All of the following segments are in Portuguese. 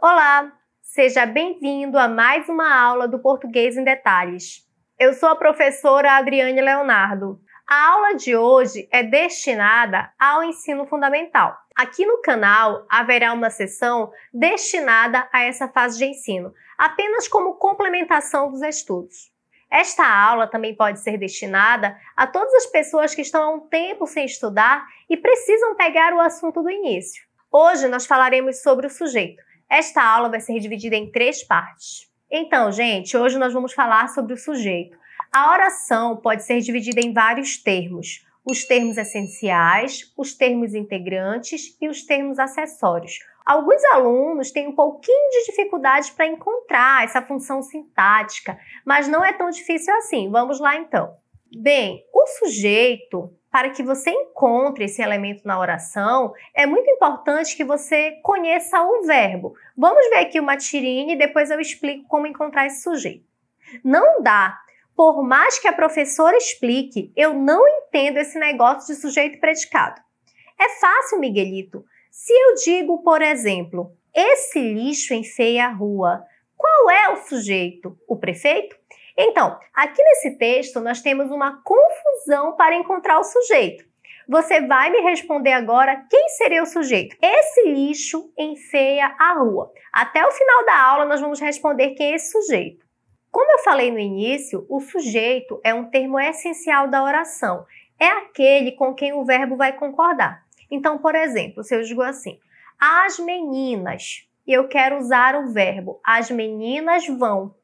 Olá, seja bem-vindo a mais uma aula do Português em Detalhes. Eu sou a professora Adriane Leonardo. A aula de hoje é destinada ao ensino fundamental. Aqui no canal haverá uma seção destinada a essa fase de ensino, apenas como complementação dos estudos. Esta aula também pode ser destinada a todas as pessoas que estão há um tempo sem estudar e precisam pegar o assunto do início. Hoje nós falaremos sobre o sujeito. Esta aula vai ser dividida em 3 partes. Então, gente, hoje nós vamos falar sobre o sujeito. A oração pode ser dividida em vários termos. Os termos essenciais, os termos integrantes e os termos acessórios. Alguns alunos têm um pouquinho de dificuldade para encontrar essa função sintática, mas não é tão difícil assim. Vamos lá, então. Bem, o sujeito, para que você encontre esse elemento na oração, é muito importante que você conheça o verbo. Vamos ver aqui uma tirinha e depois eu explico como encontrar esse sujeito. Não dá. Por mais que a professora explique, eu não entendo esse negócio de sujeito e predicado. É fácil, Miguelito. Se eu digo, por exemplo, esse lixo enfeia a rua, qual é o sujeito? O prefeito? Então, aqui nesse texto nós temos uma confusão para encontrar o sujeito. Você vai me responder agora quem seria o sujeito. Esse lixo enfeia a rua. Até o final da aula nós vamos responder quem é esse sujeito. Como eu falei no início, o sujeito é um termo essencial da oração. É aquele com quem o verbo vai concordar. Então, por exemplo, se eu digo assim, as meninas, e eu quero usar o verbo, as meninas vão.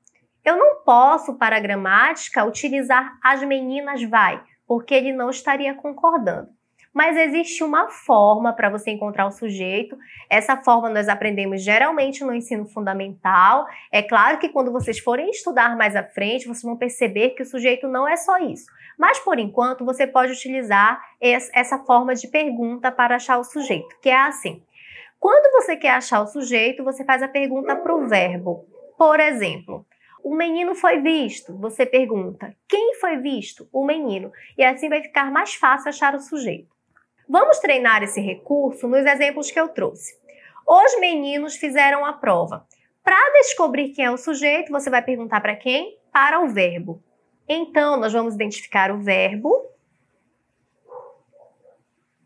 Eu não posso, para a gramática, utilizar as meninas vai, porque ele não estaria concordando. Mas existe uma forma para você encontrar o sujeito. Essa forma nós aprendemos geralmente no ensino fundamental. É claro que quando vocês forem estudar mais à frente, vocês vão perceber que o sujeito não é só isso. Mas, por enquanto, você pode utilizar essa forma de pergunta para achar o sujeito, que é assim. Quando você quer achar o sujeito, você faz a pergunta para o verbo. Por exemplo, o menino foi visto. Você pergunta, quem foi visto? O menino. E assim vai ficar mais fácil achar o sujeito. Vamos treinar esse recurso nos exemplos que eu trouxe. Os meninos fizeram a prova. Para descobrir quem é o sujeito, você vai perguntar para quem? Para o verbo. Então, nós vamos identificar o verbo,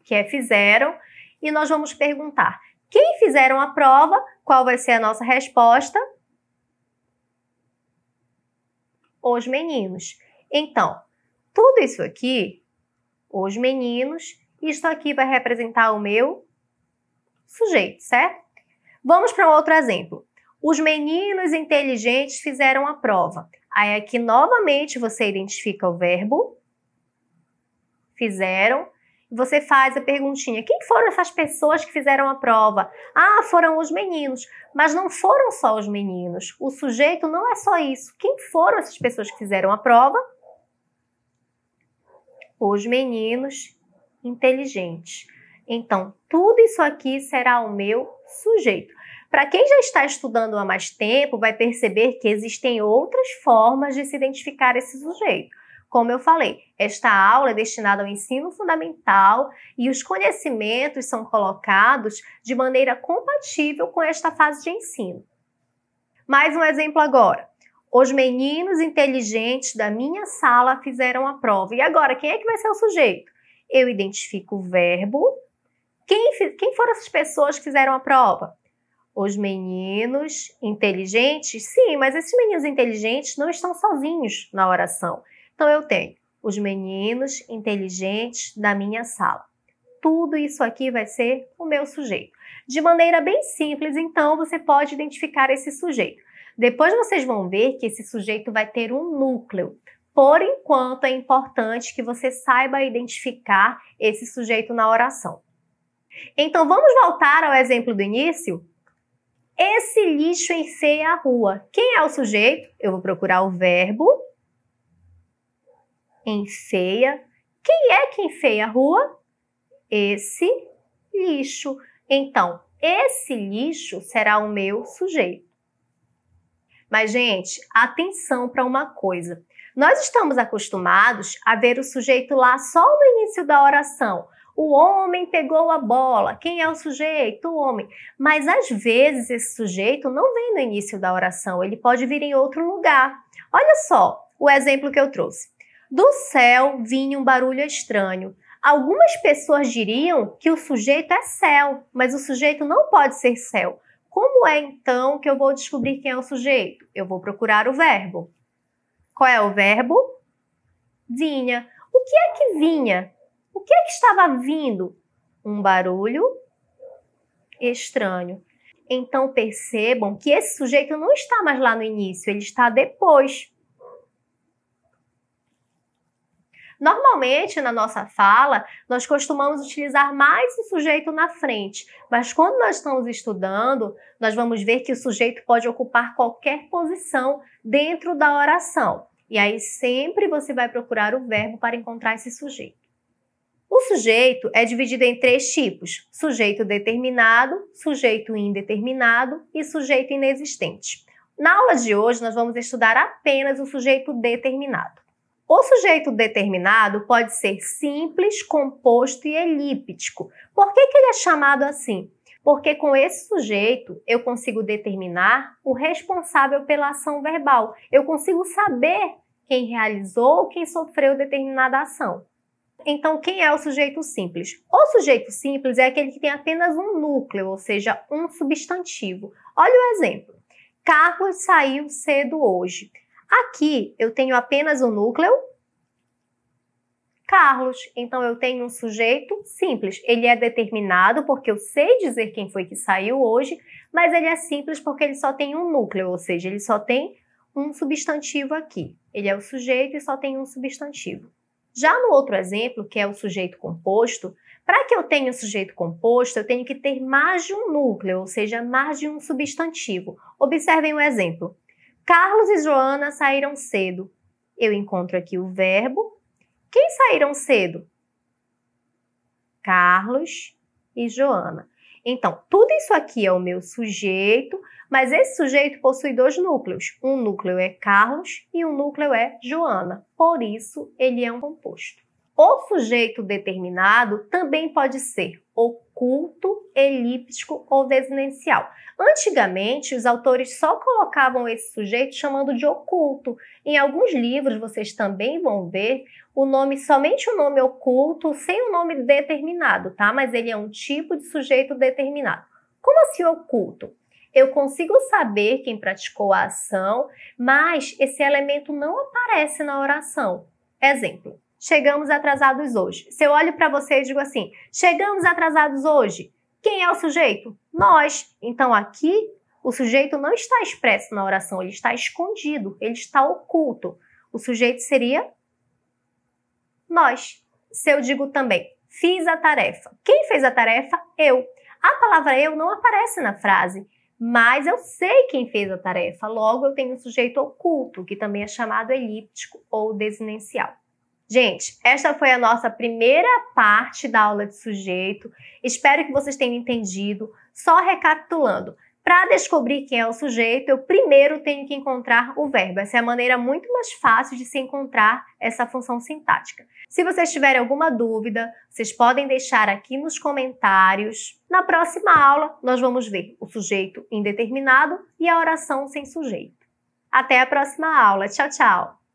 que é fizeram, e nós vamos perguntar quem fizeram a prova, qual vai ser a nossa resposta? Os meninos. Então, tudo isso aqui, os meninos, isto aqui vai representar o meu sujeito, certo? Vamos para um outro exemplo. Os meninos inteligentes fizeram a prova. Aí aqui novamente você identifica o verbo, fizeram, e você faz a perguntinha, quem foram essas pessoas que fizeram a prova? Ah, foram os meninos, mas não foram só os meninos. O sujeito não é só isso. Quem foram essas pessoas que fizeram a prova? Os meninos inteligentes. Então, tudo isso aqui será o meu sujeito. Para quem já está estudando há mais tempo, vai perceber que existem outras formas de se identificar esse sujeito. Como eu falei, esta aula é destinada ao ensino fundamental e os conhecimentos são colocados de maneira compatível com esta fase de ensino. Mais um exemplo agora. Os meninos inteligentes da minha sala fizeram a prova. E agora, quem é que vai ser o sujeito? Eu identifico o verbo. Quem foram essas pessoas que fizeram a prova? Os meninos inteligentes? Sim, mas esses meninos inteligentes não estão sozinhos na oração. Então, eu tenho os meninos inteligentes da minha sala. Tudo isso aqui vai ser o meu sujeito. De maneira bem simples, então, você pode identificar esse sujeito. Depois vocês vão ver que esse sujeito vai ter um núcleo. Por enquanto, é importante que você saiba identificar esse sujeito na oração. Então, vamos voltar ao exemplo do início? Esse lixo enfeia a rua. Quem é o sujeito? Eu vou procurar o verbo. Enfeia. Quem é que enfeia a rua? Esse lixo. Então, esse lixo será o meu sujeito. Mas, gente, atenção para uma coisa. Nós estamos acostumados a ver o sujeito lá só no início da oração. O homem pegou a bola. Quem é o sujeito? O homem. Mas às vezes esse sujeito não vem no início da oração, ele pode vir em outro lugar. Olha só o exemplo que eu trouxe. Do céu vinha um barulho estranho. Algumas pessoas diriam que o sujeito é céu, mas o sujeito não pode ser céu. Como é então que eu vou descobrir quem é o sujeito? Eu vou procurar o verbo. Qual é o verbo? Vinha. O que é que vinha? O que é que estava vindo? Um barulho estranho. Então percebam que esse sujeito não está mais lá no início, ele está depois. Normalmente, na nossa fala, nós costumamos utilizar mais o sujeito na frente, mas quando nós estamos estudando, nós vamos ver que o sujeito pode ocupar qualquer posição dentro da oração. E aí sempre você vai procurar o verbo para encontrar esse sujeito. O sujeito é dividido em 3 tipos: sujeito determinado, sujeito indeterminado e sujeito inexistente. Na aula de hoje, nós vamos estudar apenas o sujeito determinado. O sujeito determinado pode ser simples, composto e elíptico. Por que ele é chamado assim? Porque com esse sujeito eu consigo determinar o responsável pela ação verbal. Eu consigo saber quem realizou ou quem sofreu determinada ação. Então, quem é o sujeito simples? O sujeito simples é aquele que tem apenas um núcleo, ou seja, um substantivo. Olha o exemplo. Carlos saiu cedo hoje. Aqui eu tenho apenas o núcleo Carlos. Então eu tenho um sujeito simples. Ele é determinado porque eu sei dizer quem foi que saiu hoje, mas ele é simples porque ele só tem um núcleo, ou seja, ele só tem um substantivo aqui. Ele é o sujeito e só tem um substantivo. Já no outro exemplo, que é o sujeito composto, para que eu tenha um sujeito composto, eu tenho que ter mais de um núcleo, ou seja, mais de um substantivo. Observem o exemplo. Carlos e Joana saíram cedo. Eu encontro aqui o verbo. Quem saíram cedo? Carlos e Joana. Então, tudo isso aqui é o meu sujeito, mas esse sujeito possui 2 núcleos. Um núcleo é Carlos e um núcleo é Joana. Por isso, ele é um composto. O sujeito determinado também pode ser oculto, elíptico ou desinicial. Antigamente, os autores só colocavam esse sujeito chamando de oculto. Em alguns livros, vocês também vão ver somente o nome oculto, sem o nome determinado, tá? Mas ele é um tipo de sujeito determinado. Como assim oculto? Eu consigo saber quem praticou a ação, mas esse elemento não aparece na oração. Exemplo. Chegamos atrasados hoje. Se eu olho para você e digo assim, chegamos atrasados hoje. Quem é o sujeito? Nós. Então aqui o sujeito não está expresso na oração, ele está escondido, ele está oculto. O sujeito seria nós. Se eu digo também, fiz a tarefa. Quem fez a tarefa? Eu. A palavra eu não aparece na frase, mas eu sei quem fez a tarefa. Logo eu tenho um sujeito oculto, que também é chamado elíptico ou desinicial. Gente, esta foi a nossa primeira parte da aula de sujeito. Espero que vocês tenham entendido. Só recapitulando, para descobrir quem é o sujeito, eu primeiro tenho que encontrar o verbo. Essa é a maneira muito mais fácil de se encontrar essa função sintática. Se vocês tiverem alguma dúvida, vocês podem deixar aqui nos comentários. Na próxima aula, nós vamos ver o sujeito indeterminado e a oração sem sujeito. Até a próxima aula. Tchau, tchau!